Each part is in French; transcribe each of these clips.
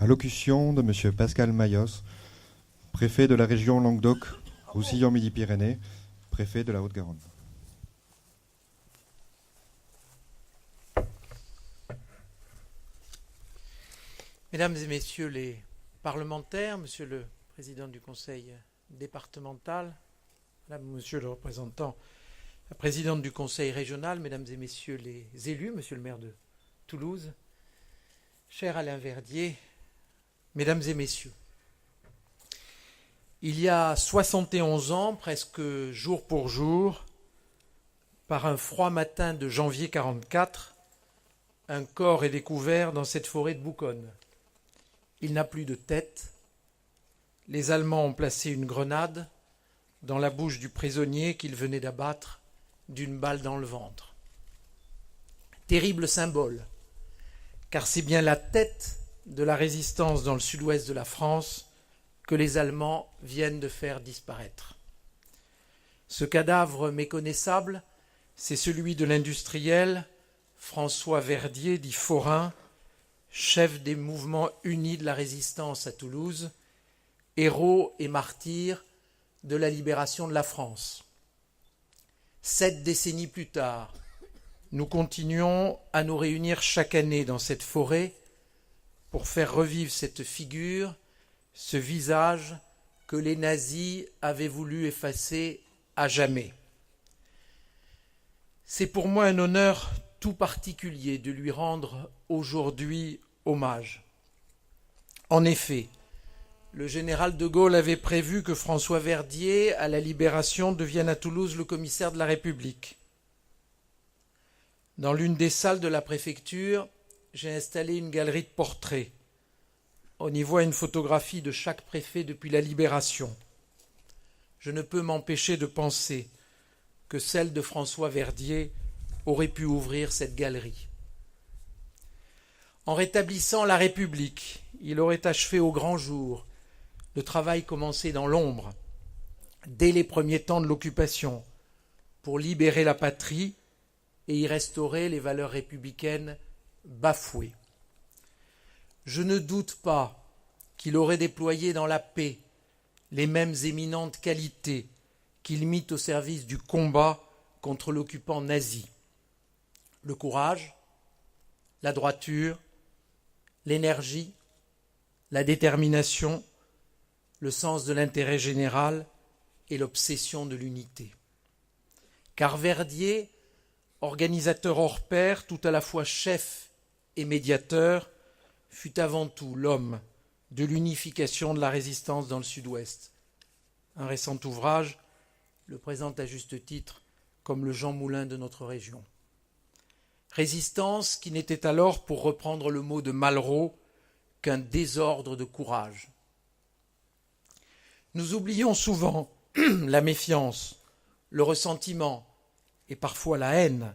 Allocution de M. Pascal Mayos, préfet de la région Languedoc-Roussillon-Midi-Pyrénées, préfet de la Haute-Garonne. Mesdames et messieurs les parlementaires, monsieur le président du conseil départemental, madame, monsieur le représentant, la présidente du conseil régional, mesdames et messieurs les élus, monsieur le maire de Toulouse, cher Alain Verdier, mesdames et messieurs, il y a 71 ans, presque jour pour jour, par un froid matin de janvier 1944, un corps est découvert dans cette forêt de Bouconne. Il n'a plus de tête. Les Allemands ont placé une grenade dans la bouche du prisonnier qu'ils venaient d'abattre d'une balle dans le ventre. Terrible symbole, car c'est bien la tête de la résistance dans le sud-ouest de la France que les Allemands viennent de faire disparaître. Ce cadavre méconnaissable, c'est celui de l'industriel François Verdier, dit Forain, chef des mouvements unis de la résistance à Toulouse, héros et martyr de la libération de la France. 7 décennies plus tard, nous continuons à nous réunir chaque année dans cette forêt pour faire revivre cette figure, ce visage que les nazis avaient voulu effacer à jamais. C'est pour moi un honneur tout particulier de lui rendre aujourd'hui hommage. En effet, le général de Gaulle avait prévu que François Verdier, à la Libération, devienne à Toulouse le commissaire de la République. Dans l'une des salles de la préfecture, j'ai installé une galerie de portraits. On y voit une photographie de chaque préfet depuis la Libération. Je ne peux m'empêcher de penser que celle de François Verdier aurait pu ouvrir cette galerie. En rétablissant la République, il aurait achevé au grand jour le travail commencé dans l'ombre, dès les premiers temps de l'occupation, pour libérer la patrie et y restaurer les valeurs républicaines bafouées. Je ne doute pas qu'il aurait déployé dans la paix les mêmes éminentes qualités qu'il mit au service du combat contre l'occupant nazi. Le courage, la droiture, l'énergie, la détermination, le sens de l'intérêt général et l'obsession de l'unité. Car Verdier, organisateur hors pair, tout à la fois chef et médiateur, fut avant tout l'homme de l'unification de la résistance dans le Sud-Ouest. Un récent ouvrage le présente à juste titre comme le Jean Moulin de notre région. Résistance qui n'était alors, pour reprendre le mot de Malraux, qu'un désordre de courage. Nous oublions souvent la méfiance, le ressentiment et parfois la haine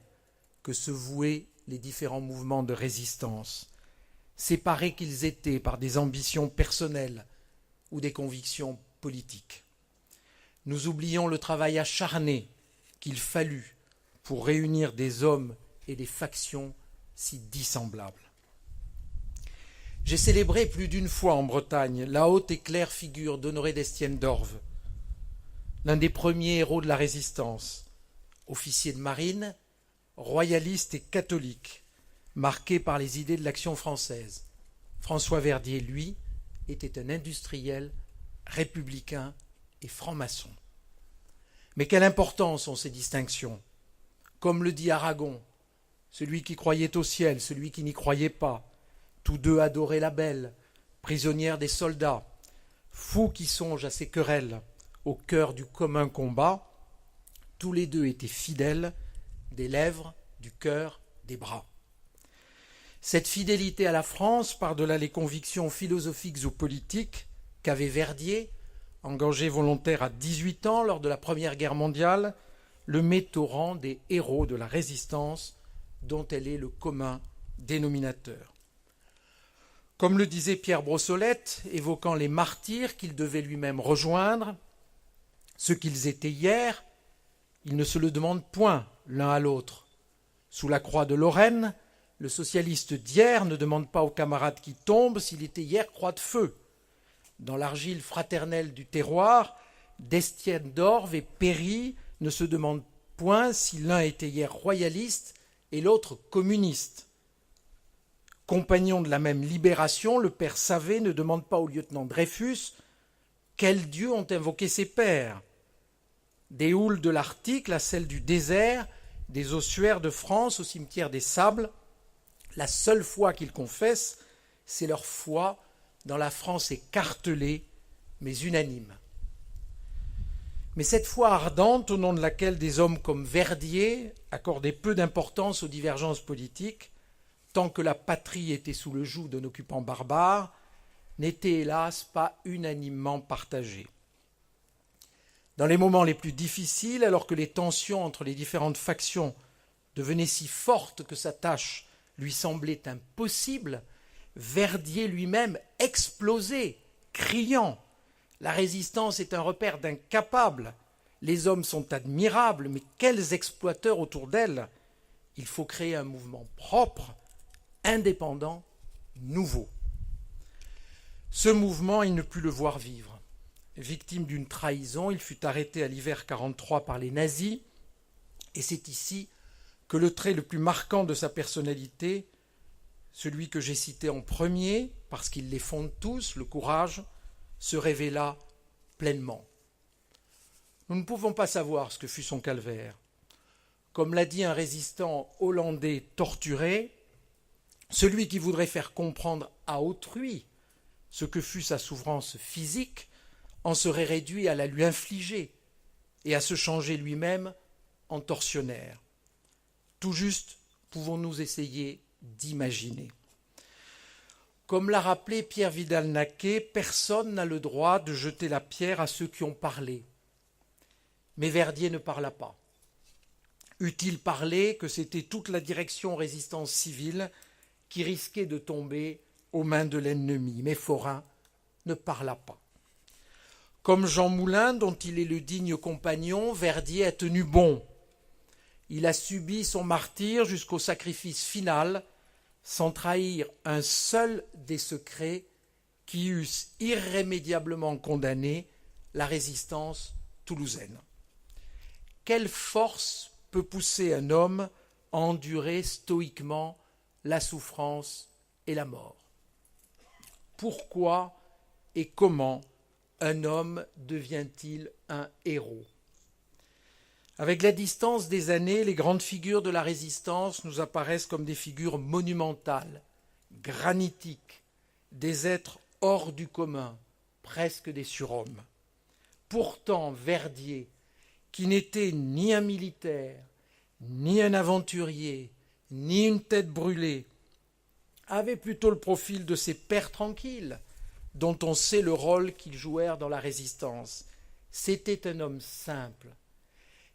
que se vouaient les différents mouvements de résistance, séparés qu'ils étaient par des ambitions personnelles ou des convictions politiques. Nous oublions le travail acharné qu'il fallut pour réunir des hommes et des factions si dissemblables. J'ai célébré plus d'une fois en Bretagne la haute et claire figure d'Honoré d'Estienne d'Orves, l'un des premiers héros de la Résistance, officier de marine, royaliste et catholique, marqué par les idées de l'Action française. François Verdier, lui, était un industriel, républicain et franc-maçon. Mais quelle importance ont ces distinctions? Comme le dit Aragon, celui qui croyait au ciel, celui qui n'y croyait pas, tous deux adoraient la belle, prisonnière des soldats, fous qui songent à ces querelles, au cœur du commun combat, tous les deux étaient fidèles, des lèvres, du cœur, des bras. Cette fidélité à la France, par-delà les convictions philosophiques ou politiques qu'avait Verdier, engagé volontaire à 18 ans lors de la Première Guerre mondiale, le met au rang des héros de la résistance dont elle est le commun dénominateur. Comme le disait Pierre Brossolette, évoquant les martyrs qu'il devait lui-même rejoindre, ce qu'ils étaient hier, ils ne se le demandent point l'un à l'autre. Sous la croix de Lorraine, le socialiste d'hier ne demande pas au camarade qui tombe s'il était hier croix de feu. Dans l'argile fraternelle du terroir, d'Estienne d'Orve et Péry ne se demandent point si l'un était hier royaliste et l'autre communiste. Compagnon de la même libération, le père Savé ne demande pas au lieutenant Dreyfus quels dieux ont invoqué ses pères. Des houles de l'Arctique à celles du désert, des ossuaires de France au cimetière des Sables, la seule foi qu'ils confessent, c'est leur foi dans la France écartelée, mais unanime. Mais cette foi ardente, au nom de laquelle des hommes comme Verdier accordaient peu d'importance aux divergences politiques, tant que la patrie était sous le joug d'un occupant barbare, n'était hélas pas unanimement partagée. Dans les moments les plus difficiles, alors que les tensions entre les différentes factions devenaient si fortes que sa tâche lui semblait impossible, Verdier lui-même explosait, criant « La résistance est un repère d'incapables. Les hommes sont admirables, mais quels exploiteurs autour d'elle. Il faut créer un mouvement propre, indépendant, nouveau. » Ce mouvement, il ne put le voir vivre. Victime d'une trahison, il fut arrêté à l'hiver 1943 par les nazis, et c'est ici que le trait le plus marquant de sa personnalité, celui que j'ai cité en premier, parce qu'il les fonde tous, le courage, se révéla pleinement. Nous ne pouvons pas savoir ce que fut son calvaire. Comme l'a dit un résistant hollandais torturé, celui qui voudrait faire comprendre à autrui ce que fut sa souffrance physique en serait réduit à la lui infliger et à se changer lui-même en tortionnaire. Tout juste pouvons-nous essayer d'imaginer. Comme l'a rappelé Pierre Vidal-Naquet, personne n'a le droit de jeter la pierre à ceux qui ont parlé. Mais Verdier ne parla pas. Eût-il parlé que c'était toute la direction résistance civile qui risquait de tomber aux mains de l'ennemi. Mais Forain ne parla pas. Comme Jean Moulin, dont il est le digne compagnon, Verdier a tenu bon. Il a subi son martyre jusqu'au sacrifice final, sans trahir un seul des secrets qui eussent irrémédiablement condamné la résistance toulousaine. Quelle force peut pousser un homme à endurer stoïquement la souffrance et la mort? Pourquoi et comment un homme devient-il un héros? Avec la distance des années, les grandes figures de la résistance nous apparaissent comme des figures monumentales, granitiques, des êtres hors du commun, presque des surhommes. Pourtant, Verdier, qui n'était ni un militaire, ni un aventurier, ni une tête brûlée, avait plutôt le profil de ces pères tranquilles, dont on sait le rôle qu'ils jouèrent dans la résistance. C'était un homme simple.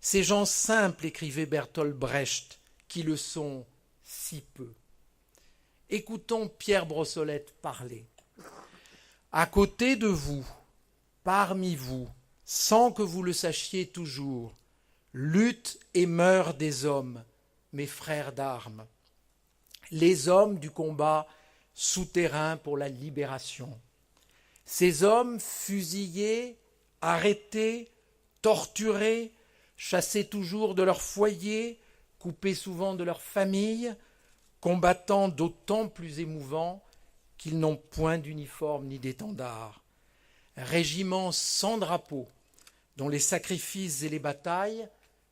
Ces gens simples, écrivait Bertolt Brecht, qui le sont si peu. Écoutons Pierre Brossolette parler. À côté de vous, parmi vous, sans que vous le sachiez toujours, luttent et meurent des hommes, mes frères d'armes, les hommes du combat souterrain pour la libération. Ces hommes fusillés, arrêtés, torturés, chassés toujours de leur foyer, coupés souvent de leur famille, combattants d'autant plus émouvants qu'ils n'ont point d'uniforme ni d'étendard. Régiments sans drapeau, dont les sacrifices et les batailles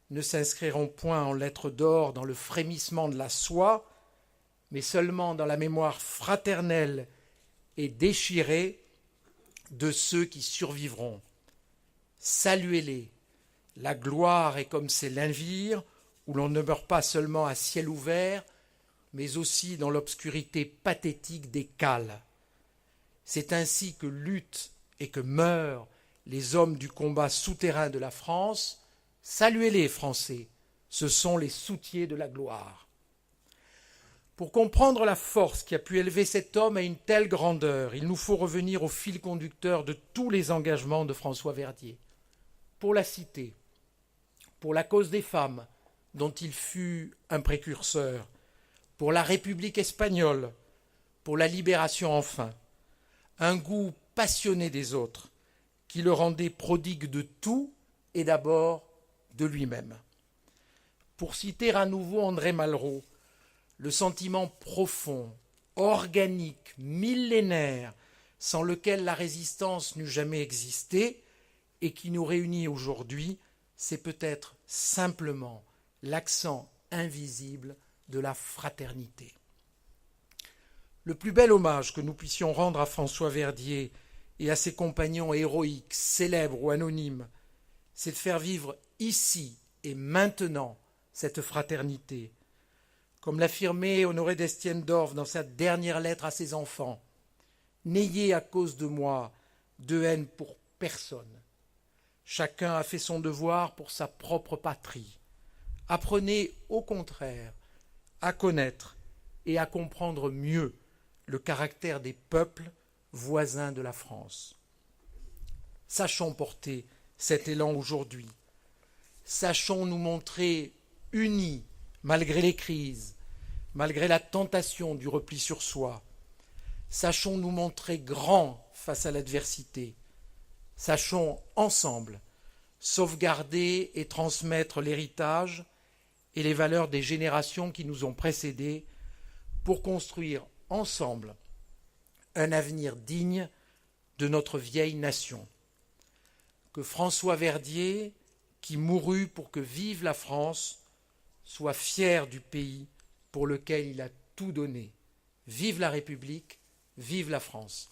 ne s'inscriront point en lettres d'or dans le frémissement de la soie, mais seulement dans la mémoire fraternelle et déchirée de ceux qui survivront. Saluez-les. La gloire est comme ces navires où l'on ne meurt pas seulement à ciel ouvert, mais aussi dans l'obscurité pathétique des cales. C'est ainsi que luttent et que meurent les hommes du combat souterrain de la France. Saluez-les, Français, ce sont les soutiers de la gloire. Pour comprendre la force qui a pu élever cet homme à une telle grandeur, il nous faut revenir au fil conducteur de tous les engagements de François Verdier. Pour la cité, pour la cause des femmes, dont il fut un précurseur, pour la République espagnole, pour la libération enfin. Un goût passionné des autres qui le rendait prodigue de tout et d'abord de lui-même. Pour citer à nouveau André Malraux, le sentiment profond, organique, millénaire, sans lequel la résistance n'eût jamais existé et qui nous réunit aujourd'hui, c'est peut-être simplement l'accent invisible de la fraternité. Le plus bel hommage que nous puissions rendre à François Verdier et à ses compagnons héroïques, célèbres ou anonymes, c'est de faire vivre ici et maintenant cette fraternité. Comme l'affirmait Honoré d'Estienne d'Orve dans sa dernière lettre à ses enfants, « N'ayez à cause de moi de haine pour personne. Chacun a fait son devoir pour sa propre patrie. Apprenez au contraire à connaître et à comprendre mieux le caractère des peuples voisins de la France. Sachons porter cet élan aujourd'hui. Sachons nous montrer unis malgré les crises, malgré la tentation du repli sur soi. Sachons nous montrer grands face à l'adversité. Sachons ensemble sauvegarder et transmettre l'héritage et les valeurs des générations qui nous ont précédés pour construire ensemble un avenir digne de notre vieille nation. Que François Verdier, qui mourut pour que vive la France, soit fier du pays pour lequel il a tout donné. Vive la République, vive la France.